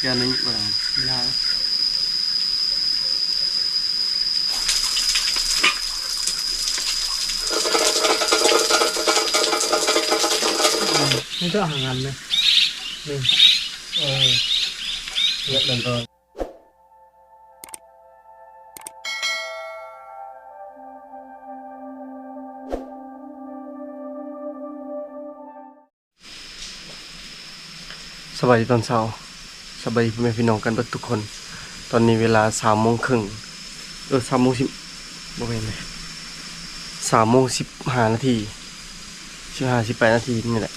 กนึงไม่ได้ไม่ต้องห่างกันเลยนี่เยอะเลยก็สวัสดีตอนเช้าสบายพ่อแม่พี่น้องกันทุกคนตอนนี้เวลา3:303:10บ่เป็นเลย3:15 นาที15-18 นาทีนี่แหละ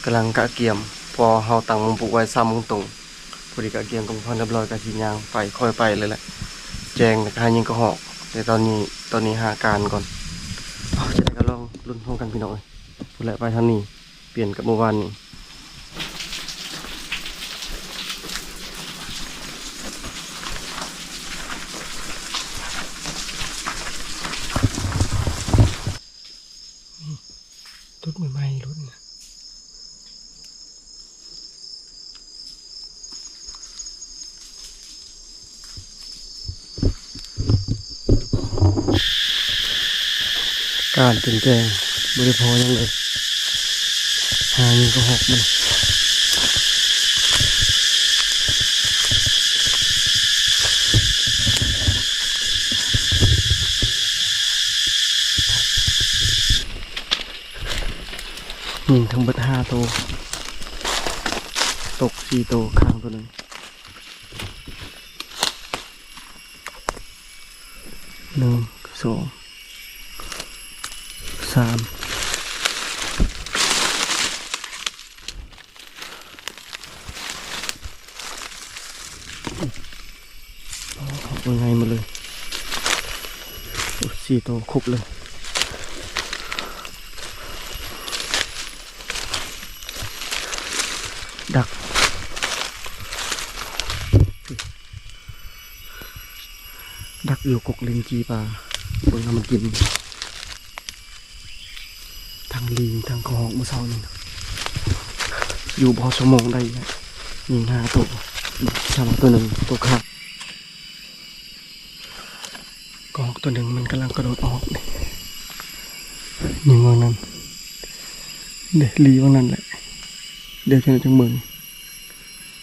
กำลังกะเกียมพอเฮาตั้งวงปลุกไว้3:00ตรงพอดีกะเกียมตรงพอเรียบร้อยกะสิย่างไปค่อยไปเลยแหละแจงแต่หายิงก็หอกแต่ตอนนี้หาการก่อนจะได้ก็ลองลุ้นพร้อมกันพี่น้องพุ่นแหละไปทางนี้เปลี่ยนกับเมื่อวานนี้รถใหม่ๆรถนะการเป็นแจงบริพอยังเลยหายิงก็หอกมันยิงทั้งเบิด5 ตัวตก4 ตัวข้างตัวหนึ่ง1 2 3เอายังไงมาเลย4 ตัวครบเลยดักอยู่กกลิงจีปลาบนน้ำมันกินทางลิงทางคลองเมื่อเช้านี่อยู่พอชั่วโมงได้ยิง5 ตัวชาวตัวหนึ่งตัวขาดกอกตัวหนึ่งมันกำลังกระโดดออกยิงวางนั้นเดี๋ยวลีวางนั้นแหละเดี๋ยวจะเมือง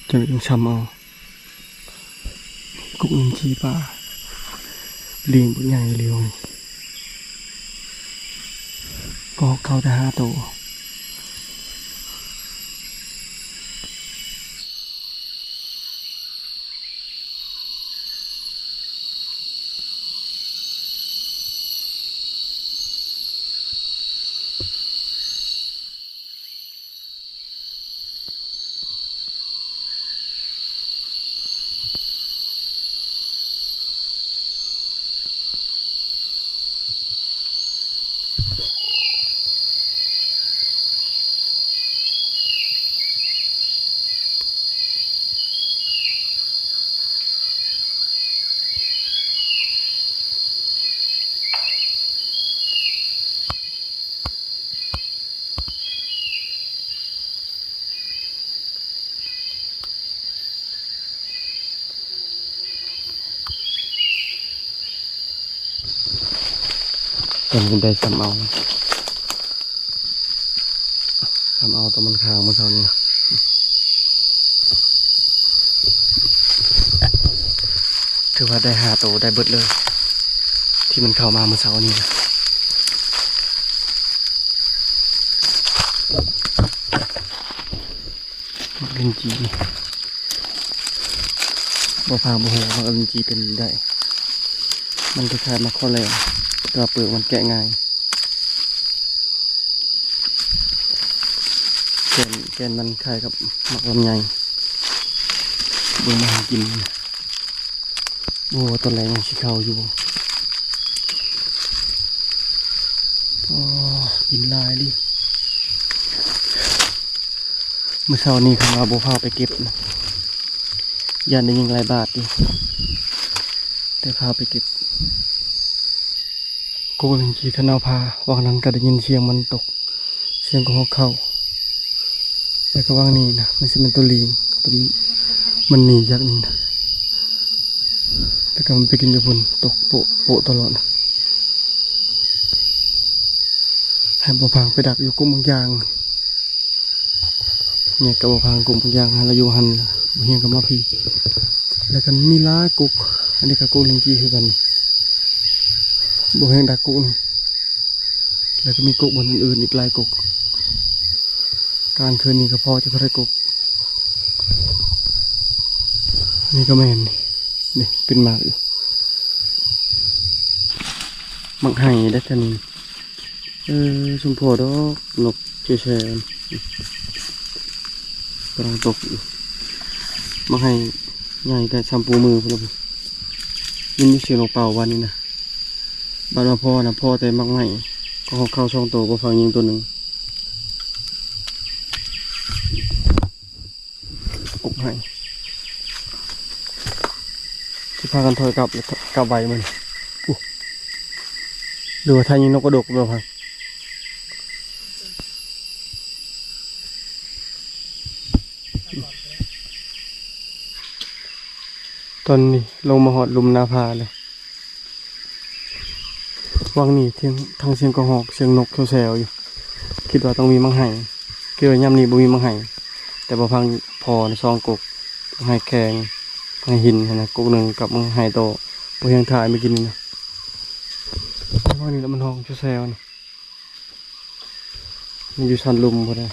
จะช้ำเอากุกลิงจีปลาลิงตัวใหญ่เร็วก็เข้าแต่5 ตัวตอนนี้ได้ซ้ำเอาตัวมันคางมันเท่านี้ถือว่าได้5 ตัวได้เบิดเลยที่มันเข้ามาเมื่อเช้านี้นะลิงจีบ่พาบ่หัวว่าลิงจีเป็นได้มันคล้ายๆมาข้อแรงตัวเปลือกมันแกะง่ายแกนมันคล้ายกับหมักลำไยเบิ่งมาหากินโอ้ตัวแรงยังชิเข้าอยู่อ๋อกินลายดิเมื่อเช้านี้เขามาบ่พาไปเก็บนะยันได้ยิงหลายบาทดิแต่พาไปเก็บกูเป็นขี่ธนาพาวางนั้นก็ได้ยินเสียงมันตกเสียงของเข้าแล้วก็วางนี่นะมันจะเป็นตัวลิงตัว มันหนีจากนี่นะแล้วก็มันไปกินอยู่บนตกโปะโปะตลอดนะให้บัวพางไปดักอยู่กุ้มบางยางเนี่ยกับบัวพางกุ้มบางยางเราอยู่หันบัวเฮียงกับมาพีแล้วกันมีล้ากุกอันนี้กับกุกลิงกี้คือกันบัวเฮียงดักกุกนี่แล้วก็มีกุกบนอื่นๆอีกหลายกุกการคืนนี้ก็พอจะได้กุกนี่ก็แม่นนี่เป็นหมากอยู่หมักไห่ได้ทันชมพูดอกนกเชยกำลังตกอยู่หมักไห่ใหญ่กับชัมพูมือพวกเรายินดีเสียงนกเป่าวันนี้นะบ้านมาพ่อนะพ่อแต่หมักไห่ก็เข้าช่องโตก็ฟังยิงตัวหนึ่งกุกไห่ที่พากันถอยกลับแล้วกลับใบมันดูว่าทายยิงนกกระดกเราพังตอนนี้ลงมาหอดลุมนาพาเลยวังนี่เทียงทางเสียงกระหอกเสียงนกแซวๆอยู่คิดว่าต้องมีมังไห่คิดว่าย่ำนี้บ่มีมังไห่แต่พอพังพอในซองกกมังไห่แข็งมังไห่หินนะกกหนึ่งกับมังไห่โตพอยังถ่ายไม่กินนะวังนี่แล้วมันห้องแซวๆนี่มันอยู่ชันลุมพอได้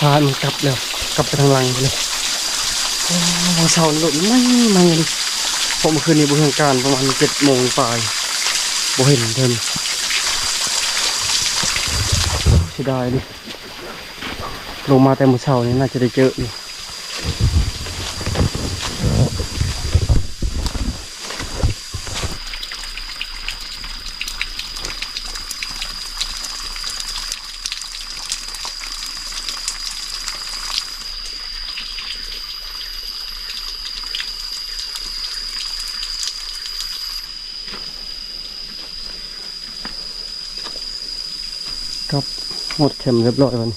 พามันกลับแล้วกลับไปทางหลังไปเลยเสาหล่นไม่เลยผมเมื่อคืนนี้บุญการประมาณ7 โมงปลายบ่เห็นเดินเสียดายดิลงมาแต่เมื่อเช้านี้น่าจะได้เจออยู่ครับหมดเข็มเรียบร้อยวัน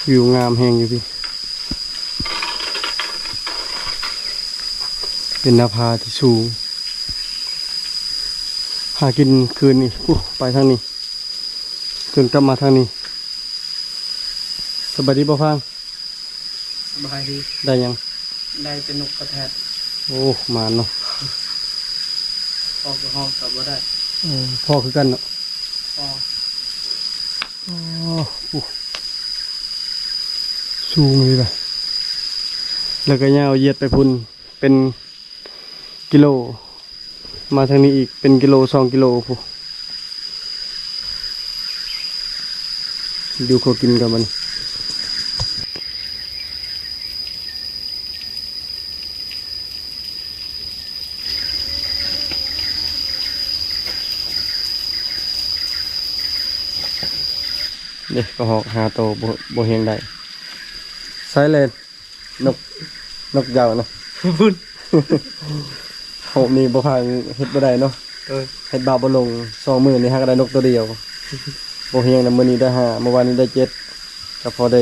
วิวงามแหงอยู่พี่เป็นนาพาที่สูงหากินคืนนี่ไปทางนี้คืนกลับมาทางนี้สบายดีบ่ฟังสบายดีได้ยังได้เป็นนกกระแทกโอ้มาเนาะออกจากห้องกลับมาได้พ่อคือกันเนาะพ่อสูงเลยล่ะแล้วก็ยาวเหยียดไปพุ่นเป็นกิโลมาทางนี้อีกเป็นกิโล2 กิโลพูดูเขากินกับมันเด็กก็หอกหาโตบ่เฮงได้ใส่เลยนกยาวเนาะพุ่นหกนี่บ่พางเฮ็ดบ่ได้เนาะเฮ็ดบาปบ่ลง2 มื้อนี่หาก็ได้นกตัวเดียวบ่เฮงนะมื้อนี้ได้5เมื่อวานนี้ได้7ก็พอไ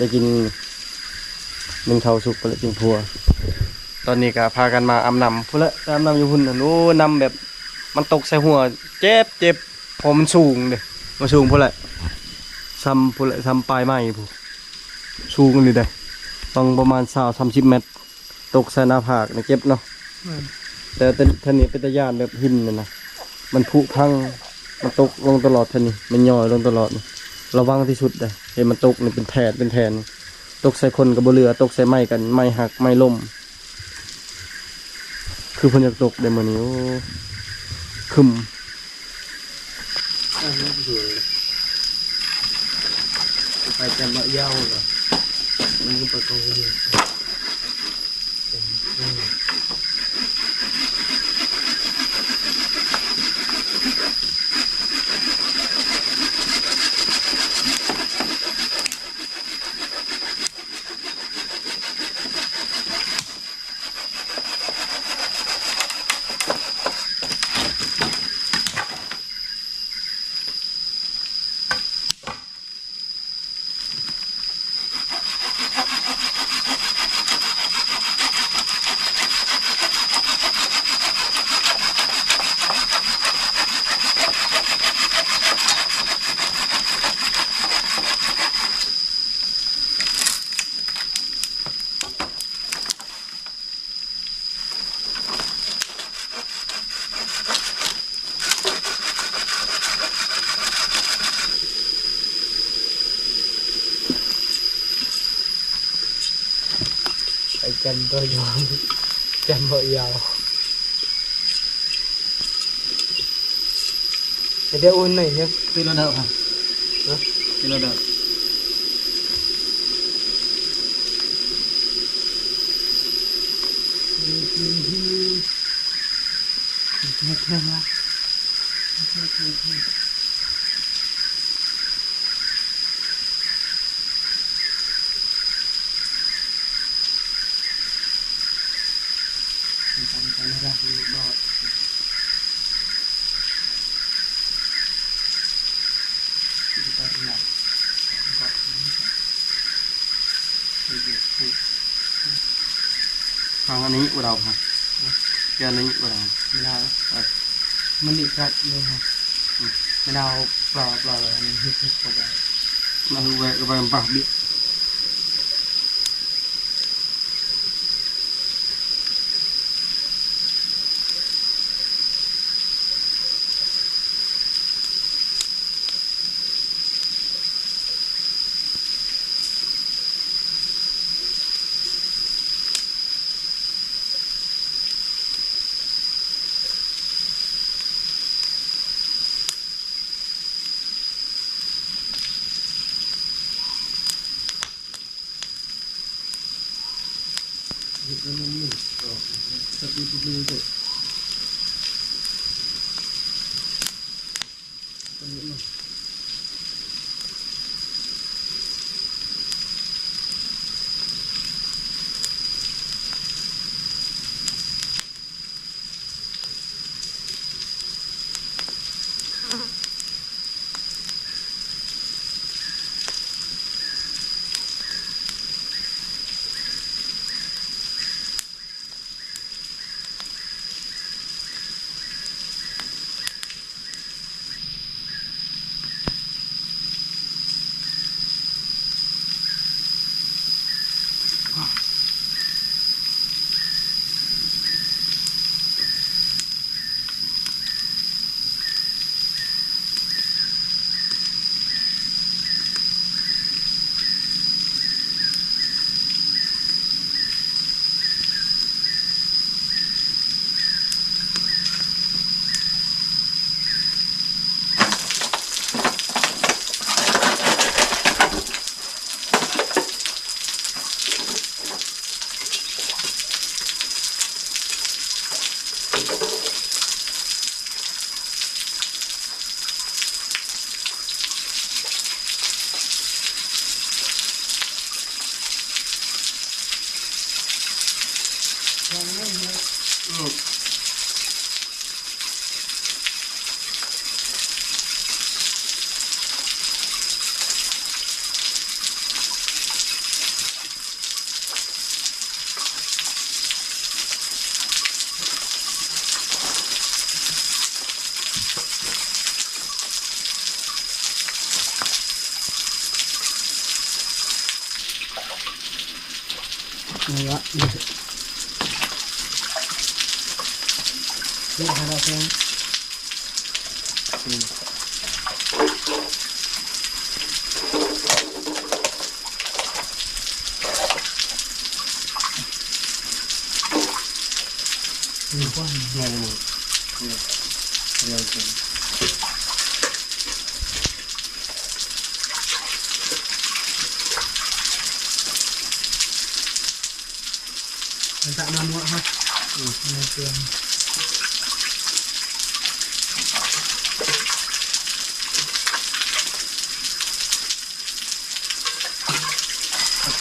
ด้กิน1 เท่าสุกไปแล้วจึงพัวตอนนี้ก็พากันมาอาบน้ำพุ่นละอาบน้ำอยู่พุ่นน่ะโอ้น้ำแบบมันตกใส่หัวเจ็บพอมันสูงเด้มันสูงพุ่นละซ้ำพุ่นละซ้ำปลายไม้พุ่นสูงนี่ได้ต้องประมาณ20-30 เมตรตกใส่หน้าผากนะเจ็บเนาะแต่ท่านี้เป็นตะย่านแบบหินเลยนะมันผุพังมันตกลงตลอดท่านี้มันย่อยลงตลอดระวังที่สุดเลยเห็นมันตกนี่เป็นแทนตกใส่คนกับเรือตกใส่ไม้กันไม้หักไม้ล่มคือเพิ่นอยากตกได้มื้อนี้โอ้คึมไปจะมาเย้าเหรอมันก็ไปกองเลย ไปจำตัวยาวจำบ่ยาวเดี๋ยวอุ่นหน่อยเนี่ย เป็นระดับครับเป็นระดับทำการรักลูกบอดที่ตัดหนักก็ฟังอันนี้เราครับแกนี้เราไม่ได้มันดีจัดเลยครับไม่เอาเปล่าอันนี้เฮ็ดบ่ได้ เราแวะกับปากบิ๊กแล้วมันนี่ก็สักนิดนึงเถอะตรงนี้มันนี่วะนี่หาเราเองนี่ว่าไงนี่เดี๋ยวจะมันจะนำวะฮะในเตียง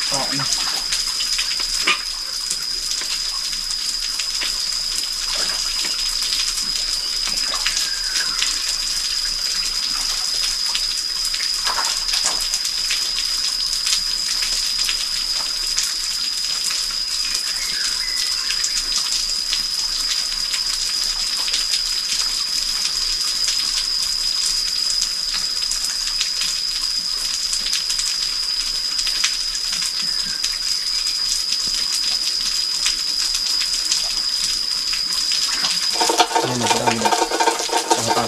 ต่อนะนี่ด้านนี้เอาไป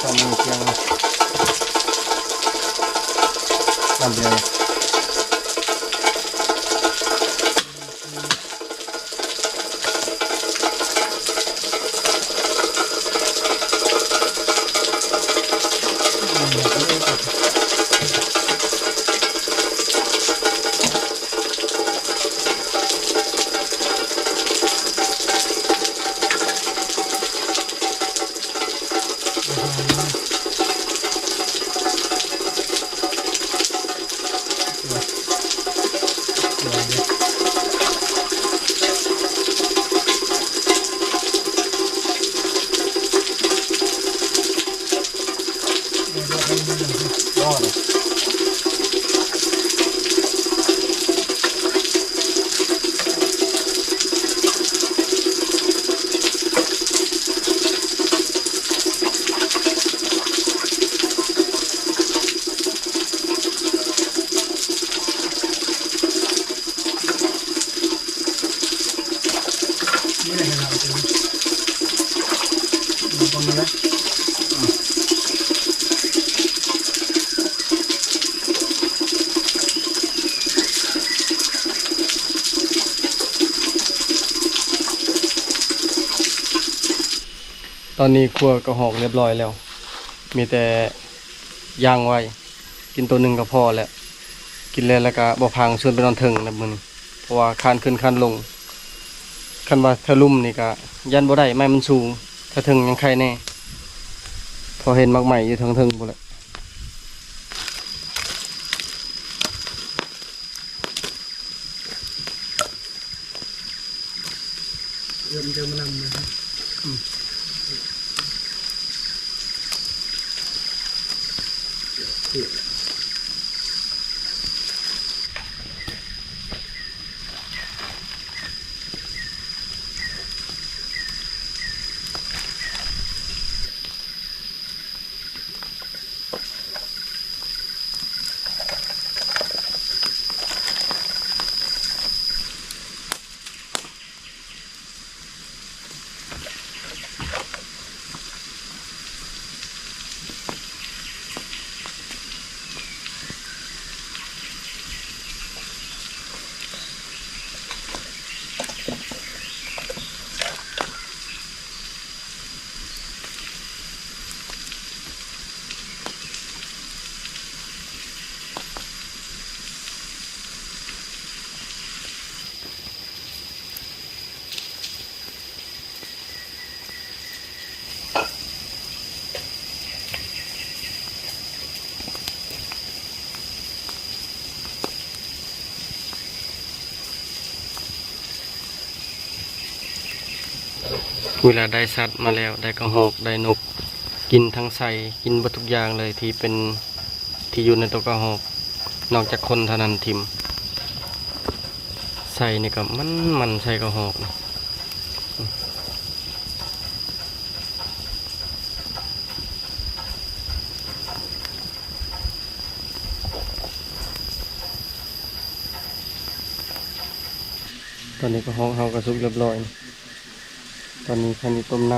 ทำมือเพียงน้ำเดียว นี่แหละเราจะดูตรงนี้นะตอนนี้ครัวกระหอกเรียบร้อยแล้ว มีแต่ย่างไว้กินตัวหนึ่งก็พอแล้วกินแล้วก็บ่พังชวนไปนอนเทิงนะมื้อนี้เพราะว่าคานขึ้นคานลงคันว่าถ้าลุ่มนี่ก็ยันบ่ได้ไม้มันสูงถ้าเทิงยังใครแน่พอเห็นมักใหม่อยู่ทางเทิงพุ่นแหละ เริ่มจะมานำนะครับเวลาได้สัตว์มาแล้วได้กระหอกได้นกกินทั้งไส่กินหมดทุกอย่างเลยที่เป็นที่อยู่ในตัวกระหอกนอกจากคนเท่านั้นทิมไส่นี่ก็มันใส่กระหอกนะตอนนี้กระหอกเฮากระสุกเรียบร้อยนะตอนนี้คันนี้ต้มน้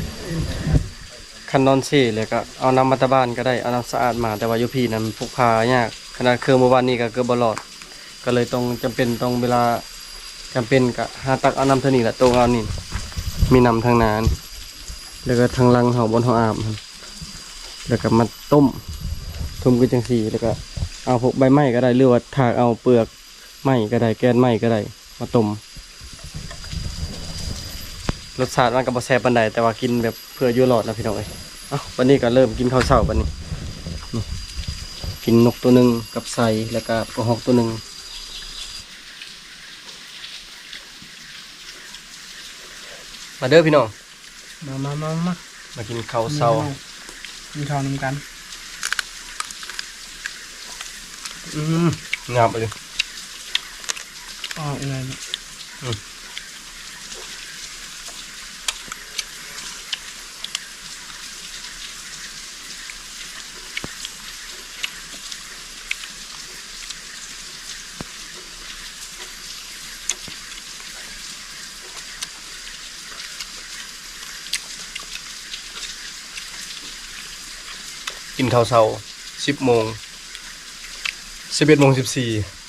ำคันนอนซี่เลยก็เอาน้ำมาตาบ้านก็ได้เอาน้ำสะอาดมาแต่ว่าอยู่พี่นั้นพกพายากขนาดเครื่องเมื่อวานนี้ก็เกือบบลอดก็เลยต้องจำเป็นต้องเวลาจำเป็นก็หาตักเอาน้ำเท่านี้แหละตรงเอานี่มีน้ำทางนานแล้วก็ทางลังเฮาบนเฮาอาบแล้วก็มาต้มทุ่มกันจังสี่แล้วก็เอาพวกใบไม้ก็ได้หรือว่าถากเอาเปลือกไม้ก็ได้แกนไม้ก็ได้มาต้มรสชาติมันก็บ่แซ่บปานใดแต่ว่ากินแบบเพื่ออยู่รอดนะพี่น้องเอ้ยเอ้าวันนี้ก็เริ่มกินข้าวเช้าบัดนี้นี่กินนกตัวหนึงกับไส่แล้วก็กระหอกตัวหนึงมาเด้อพี่น้อง มามากินข้าวเช้า มีทองนำกัน งามไปเลย อ๋ออะไรเนี่ย กินข้าวเช้า10 โมง 11:14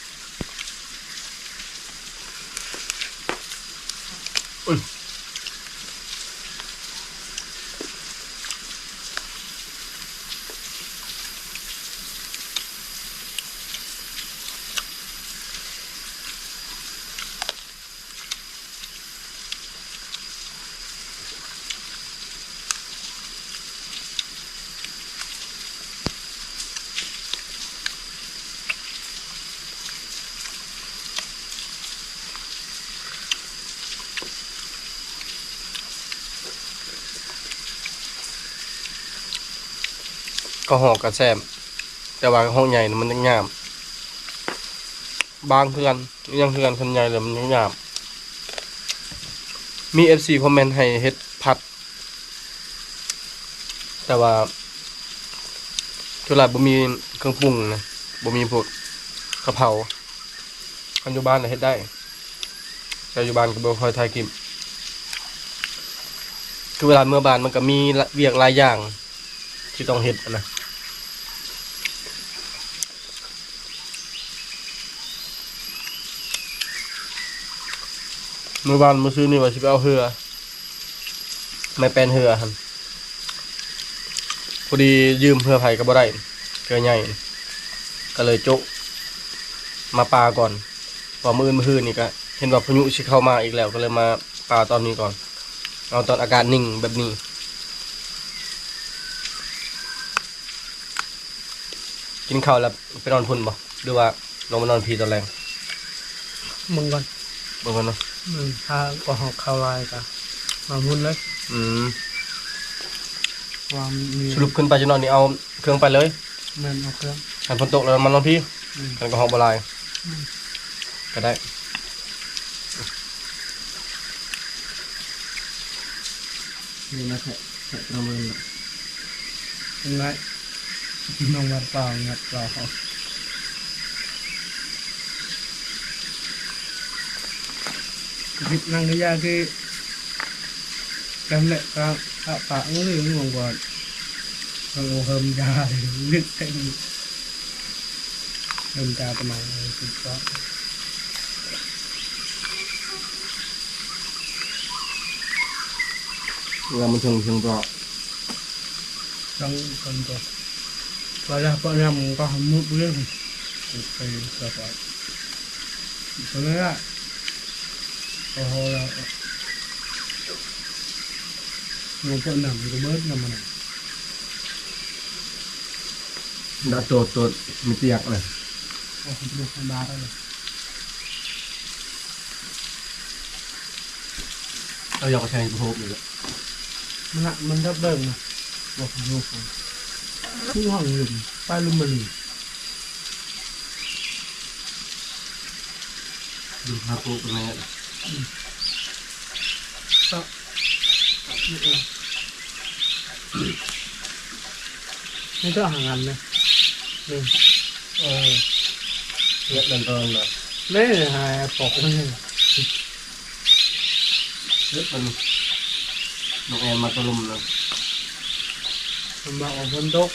ก็หอกกระแซมแต่ว่าห้องใหญ่น่ะมันยังงามบางเพื่อนยังเพื่อนคนใหญ่เลยมันยังงามมี FC คอมเมนต์ให้เฮ็ดผัดแต่ว่าคือหลายบ่มีเครื่องปรุงนะบ่มีพวกกะเพราอันอยู่บ้านน่ะเฮ็ดได้แต่อยู่บ้านก็บ่ค่อยทายกินคือเวลาเมื่อบ้านมันก็มีเวียกหลายอย่างที่ต้องเฮ็ดนะเมื่อวานมื้อซื้อนี่ว่าสิไปเอาเหือไม่เป็นเหือหั่นพอดียืมเหือไผก็บ่ได้เหือใหญ่ก็เลยโจะมาปาก่อนพอมื้อคืนนี่ก็เห็นว่าพายุสิเข้ามาอีกแล้วก็เลยมาปาตอนนี้ก่อนเอาตอนอากาศนิ่งแบบนี้กินข้าวแล้วไปนอนพุ่นบ่หรือว่าลงมานอนพีตอนแรง มึงก่อน บ่กันเนาะ มึงถ้าก็หอกเข้าลายกันมาพุ่นเลย ความมี สรุปขึ้นไปจะนอนนี่เอาเครื่องไปเลย แม่นเอาเครื่อง หันฝนตกแล้วมันนอนพี่ อืม กันก็ห้องบ่ลายก็ได้ นี่นะแค่ประเมินยังไงน้องวัดเปล่างัดเปล่าเขาคิดนั่งก็ยากคือจำแหละก็ปะก็เลยงงก่อนเอาเฮิมยาเลยลึกเต็มเฮิมยาประมาณสิบก็ เวลามันถึงก็ ต้องคนตัวpada penyamun kamu boleh oke siapa sebenarnya kalau ngumpul enam itu banget nggak mana ดาโตดมีเตียกเลย oh itu sembarang lah เราอยากใช้โพกเลย mana mendap dong wah ngumpul itu hangin paling meni ดูภาพโพกเป็นไง tak itu hangan nih nih เยอะเดินเลย nih hai pokoknya เยอะมันน้องแอนมาตะลุมเลย Mbak bentuk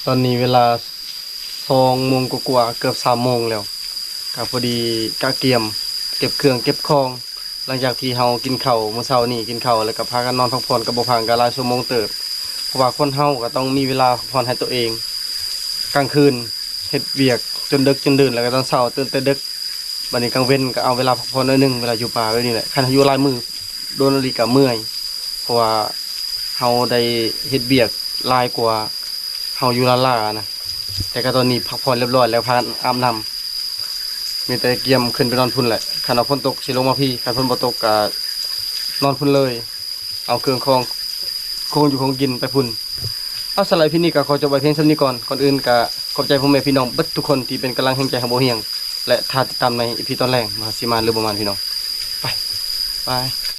ตอนนี้เวลา2 โมงกว่าๆเกือบ3 โมงแล้วก็พอดีกะเกียมเก็บเครื่องเก็บของหลังจากที่เฮากินข้าวมื้อเช้านี้กินข้าวแล้วก็พากันนอนพักผ่อนก็บ่ผ่านกันหลายชั่วโมงเติบเพราะว่าคนเฮาก็ต้องมีเวลาพักผ่อนให้ตัวเองกลางคืนเฮ็ดเวียกจนดึกจนดื่นแล้วก็ตอนเช้าตื่นแต่ดึกบัดนี้กลางเว้นก็เอาเวลาพักผ่อนหน่อยหนึงเวลาอยู่ป่าไว้นี่แหละคันอยู่หลายมื้อโดนนาฬิกาเมื่อยเพราะว่าเฮาได้เฮ็ดเวียกหลายกว่าเฮาอยู่ล่าๆนะแต่ก็ตอนนี้พักผ่อนเรียบร้อยแล้วพากันอาบน้ำมีแต่เกียมขึ้นไปนอนพุ่นแหละคันเอาฝนตกสิลงมาพี่คันฝนบ่ตกก็นอนพุ่นเลยเอาเครื่องของอยู่ของกินไปพุ่นเอาสไลด์พี่นี่ก็ขอจบไว้เพียงเท่านี้ก่อนอื่นก็ขอบใจพ่อแม่พี่น้องเบิดทุกคนที่เป็นกำลังแห่งใจของบ่เฮียงและถ้าติดตามในอีพีตอนแรกมาสิมาหรือบ่มาพี่น้องไป